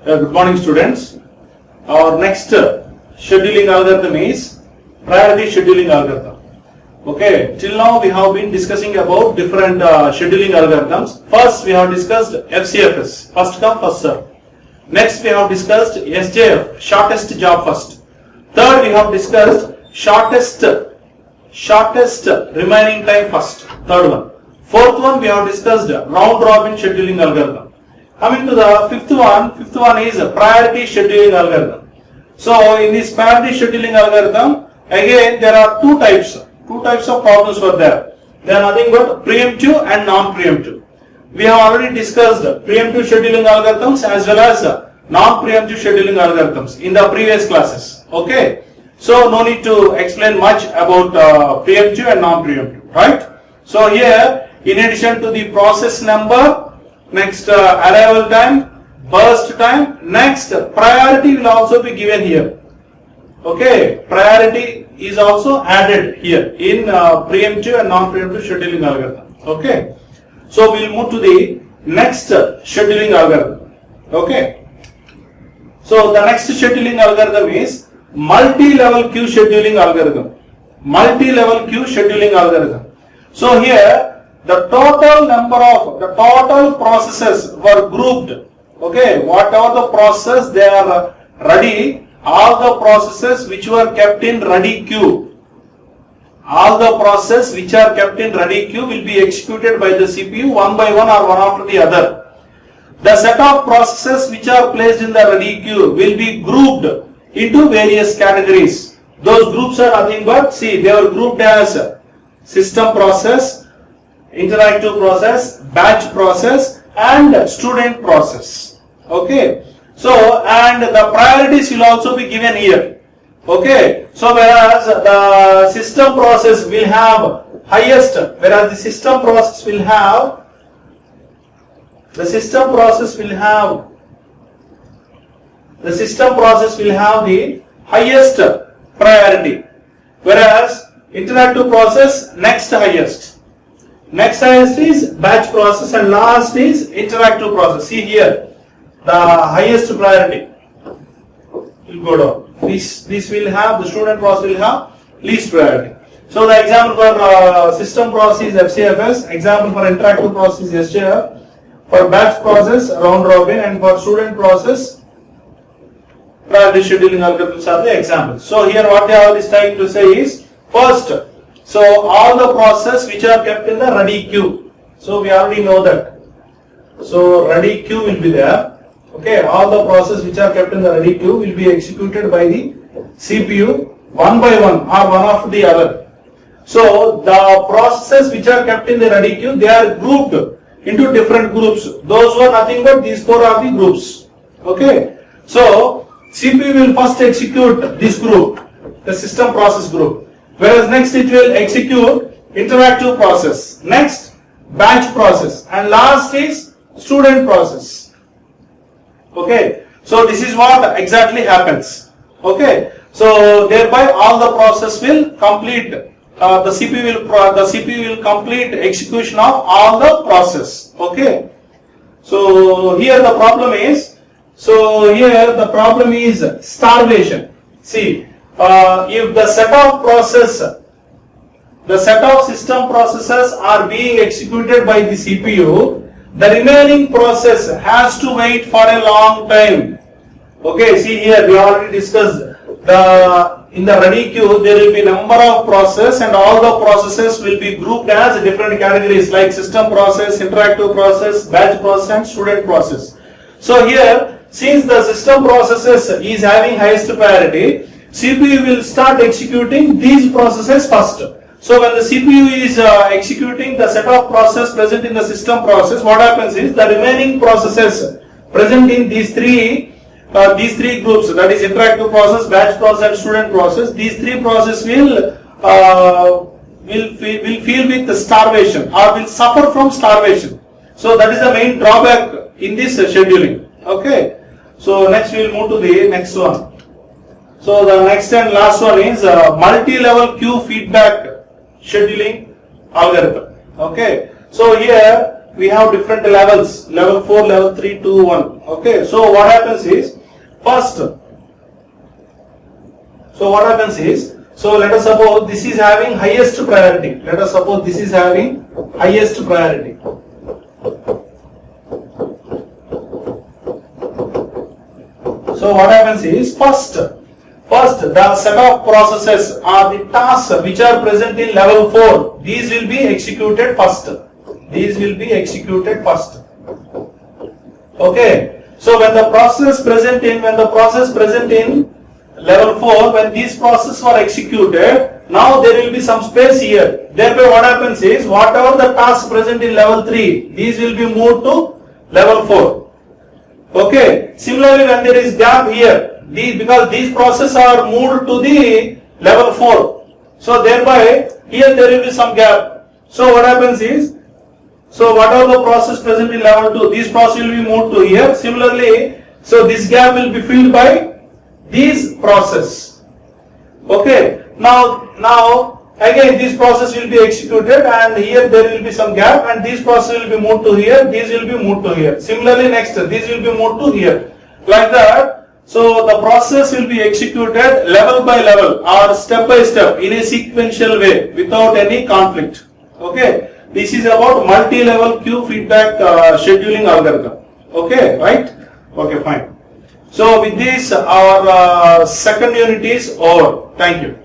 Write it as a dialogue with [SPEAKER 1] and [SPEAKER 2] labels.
[SPEAKER 1] Good morning, students. Our next scheduling algorithm is priority scheduling algorithm. Okay, till now we have been discussing about different scheduling algorithms. First, we have discussed FCFS, first come first serve. Next, we have discussed SJF, shortest job first. Third, we have discussed shortest remaining time first. Third one. Fourth one, we have discussed round robin scheduling algorithm. Coming to the fifth one is priority scheduling algorithm. So in this priority scheduling algorithm, again there are two types of problems were there. They are nothing but preemptive and non-preemptive. We have already discussed preemptive scheduling algorithms as well as non-preemptive scheduling algorithms in the previous classes. Okay, so no need to explain much about preemptive and non-preemptive, right? So here, in addition to the process number, next arrival time, burst time, next priority will also be given here. Okay, priority is also added here in preemptive and non-preemptive scheduling algorithm. Okay, so we will move to the next scheduling algorithm. Okay, so the next scheduling algorithm is multi-level queue scheduling algorithm. Multi-level queue scheduling algorithm. So here the total processes were grouped. Okay, whatever the process they are ready, all the processes which were kept in ready queue, all the processes which are kept in ready queue will be executed by the CPU one by one or one after the other. The set of processes which are placed in the ready queue will be grouped into various categories. Those groups are nothing but, see, they are grouped as system process, interactive process, batch process and student process. Okay, so and the priorities will also be given here. Okay, so whereas the system process will have highest, whereas the system process will have the highest priority, whereas interactive process next highest. Next highest is batch process and last is interactive process. See here, the highest priority will go down. This will have, the student process will have least priority. So the example for system process is FCFS, example for interactive process is SJF, for batch process round robin, and for student process priority scheduling algorithms are the examples. So here what they are trying to say is, first, so all the processes which are kept in the ready queue. So we already know that. So ready queue will be there. Okay, all the processes which are kept in the ready queue will be executed by the CPU one by one or one after the other. So the processes which are kept in the ready queue, they are grouped into different groups. Those who are nothing but these four are the groups. Okay, so CPU will first execute this group, the system process group. Whereas next it will execute interactive process, next batch process, and last is student process. Okay, so this is what exactly happens. Okay, so thereby all the process will complete. The CPU will complete execution of all the process. Okay, so here the problem is. Starvation. See. If the set of system processes are being executed by the CPU, the remaining process has to wait for a long time. Okay, see here we already discussed in the ready queue there will be number of processes and all the processes will be grouped as different categories like system process, interactive process, batch process and student process. So here, since the system processes is having highest priority, CPU will start executing these processes first. So when the CPU is executing the set of process present in the system process, what happens is the remaining processes present in these three groups, that is interactive process, batch process and student process, these three processes will feel with the starvation or will suffer from starvation. So that is the main drawback in this scheduling. Okay, so next we will move to the next one. So the next and last one is multi-level queue feedback scheduling algorithm. Okay, so here we have different levels, level 4, level 3, 2, 1. Okay, so what happens is, first, so let us suppose this is having highest priority. Let us suppose this is having highest priority. So what happens is, first the set of processes or the tasks which are present in level 4, these will be executed first. Okay. So when the process present in level 4, when these processes were executed, now there will be some space here. Thereby what happens is, whatever the tasks present in level 3, these will be moved to level 4. Okay. Similarly, when there is gap here, because these processes are moved to the level 4, so thereby here there will be some gap. So what happens is, so whatever the process present in level 2, these process will be moved to here. Similarly, so this gap will be filled by these process. Okay. Now again this process will be executed, and here there will be some gap, and these process will be moved to here, these will be moved to here. Similarly, next these will be moved to here. Like that. So the process will be executed level by level or step by step in a sequential way without any conflict. Okay. This is about multi-level queue feedback scheduling algorithm. Okay, right? Okay, fine. So with this, our second unit is over. Thank you.